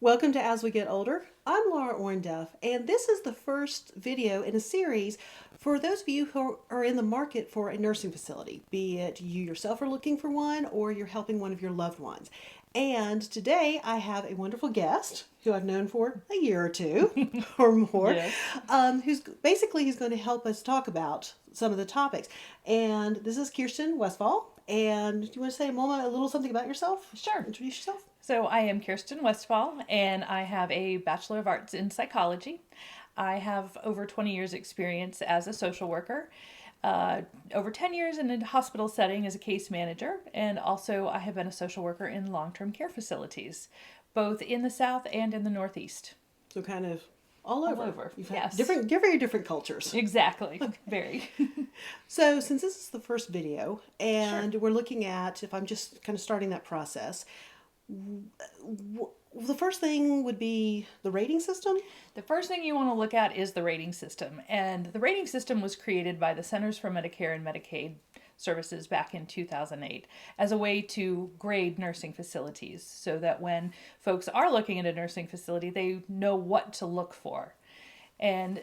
Welcome to As We Get Older. I'm Laura Ornduff, and this is the first video in a series for those of you who are in the market for a nursing facility, be it you yourself are looking for one or you're helping one of your loved ones. And today I have a wonderful guest who I've known for a year or two or more, Yes. who's he's going to help us talk about some of the topics. And this is Kirsten Westfall. And do you want to say a little something about yourself? Sure. Introduce yourself. So I am Kirsten Westfall, and I have a Bachelor of Arts in Psychology. I have over 20 years experience as a social worker, over 10 years in a hospital setting as a case manager, and also I have been a social worker in long-term care facilities, both in the South and in the Northeast. So kind of all All over. over, You've had yes. very different cultures. Exactly, very. So since this is the first video and we're looking at, if I'm just kind of starting that process, the first thing would be the rating system. The first thing you want to look at is the rating system. And the rating system was created by the Centers for Medicare and Medicaid Services back in 2008 as a way to grade nursing facilities so that when folks are looking at a nursing facility, they know what to look for. And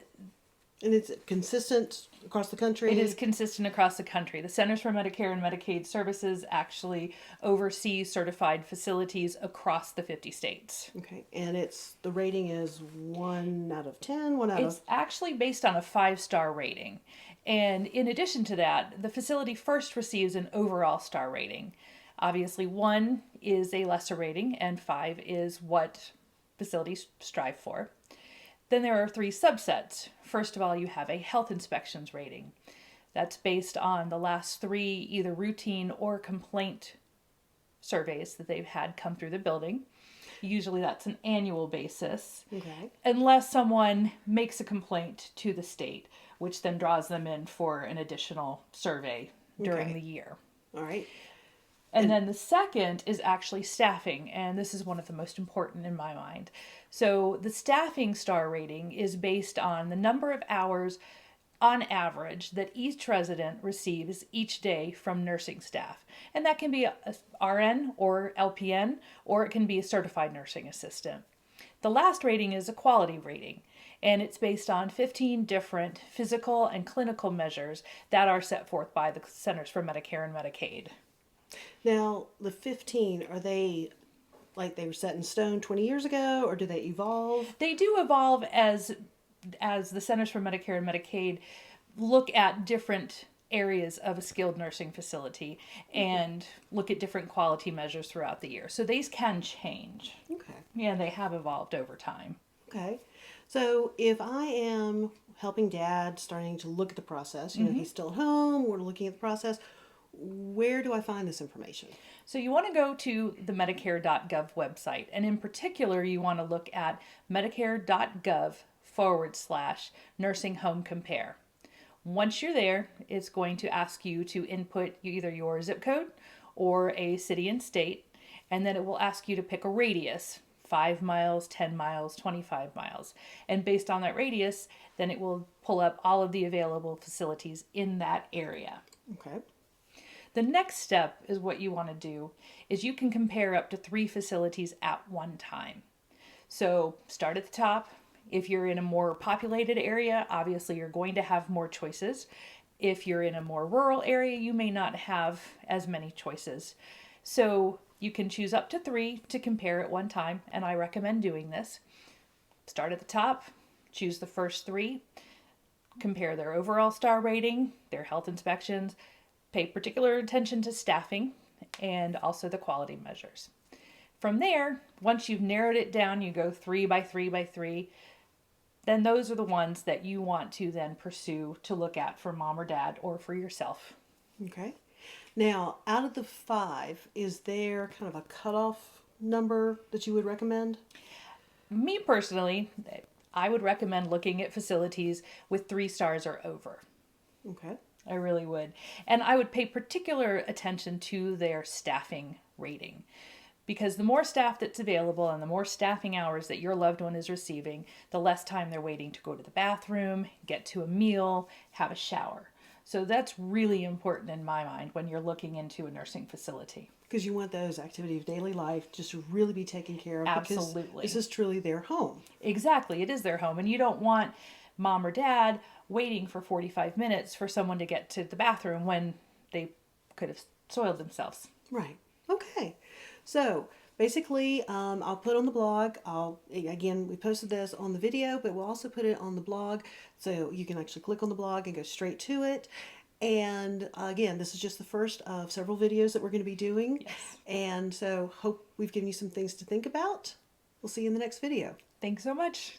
And it's consistent across the country. it is consistent across the country. The Centers for Medicare and Medicaid Services actually oversee certified facilities across the 50 states. Okay, and the rating is 1 out of 10, 1 out It's of... actually based on a 5-star rating. And in addition to that, the facility first receives an overall star rating. Obviously, 1 is a lesser rating, and 5 is what facilities strive for. Then there are 3 subsets. First of all, you have a health inspections rating. That's based on the last 3 either routine or complaint surveys that they've had come through the building. Usually that's an annual basis. Okay. Unless someone makes a complaint to the state, which then draws them in for an additional survey during Okay. the year. All right. And then the second is actually staffing, and this is one of the most important in my mind. So the staffing star rating is based on the number of hours on average that each resident receives each day from nursing staff. And that can be a RN or LPN, or it can be a certified nursing assistant. The last rating is a quality rating, and it's based on 15 different physical and clinical measures that are set forth by the Centers for Medicare and Medicaid. Now, the 15, are they like they were set in stone 20 years ago, or do they evolve? They do evolve as the Centers for Medicare and Medicaid look at different areas of a skilled nursing facility and look at different quality measures throughout the year. So these can change. Okay. Yeah, they have evolved over time. Okay. So if I am helping Dad, starting to look at the process, he's still at home, we're looking at the process, where do I find this information? So you want to go to the Medicare.gov website, and in particular, you want to look at Medicare.gov/nursing home compare. Once you're there, it's going to ask you to input either your zip code or a city and state, and then it will ask you to pick a radius, 5 miles, 10 miles, 25 miles. And based on that radius, then it will pull up all of the available facilities in that area. Okay. The next step is what you want to do is you can compare up to 3 facilities at one time. So start at the top. If you're in a more populated area, obviously you're going to have more choices. If you're in a more rural area, you may not have as many choices. So you can choose up to 3 to compare at one time, and I recommend doing this. Start at the top, choose the first 3, compare their overall star rating, their health inspections, pay particular attention to staffing, and also the quality measures. From there, once you've narrowed it down, you go 3 by 3 by 3. Then those are the ones that you want to then pursue to look at for mom or dad or for yourself. Okay. Now, out of the 5, is there kind of a cutoff number that you would recommend? Me personally, I would recommend looking at facilities with 3 stars or over. Okay. I really would. And I would pay particular attention to their staffing rating. Because the more staff that's available and the more staffing hours that your loved one is receiving, the less time they're waiting to go to the bathroom, get to a meal, have a shower. So that's really important in my mind when you're looking into a nursing facility. Because you want those activities of daily life just to really be taken care of. Absolutely. Because this is truly their home. Exactly. It is their home. And you don't want mom or dad waiting for 45 minutes for someone to get to the bathroom when they could have soiled themselves. Right. Okay. So basically, I'll put on the blog. Again, we posted this on the video, but we'll also put it on the blog, so you can actually click on the blog and go straight to it. And again, this is just the first of several videos that we're going to be doing. Yes. And so hope we've given you some things to think about. We'll see you in the next video. Thanks so much.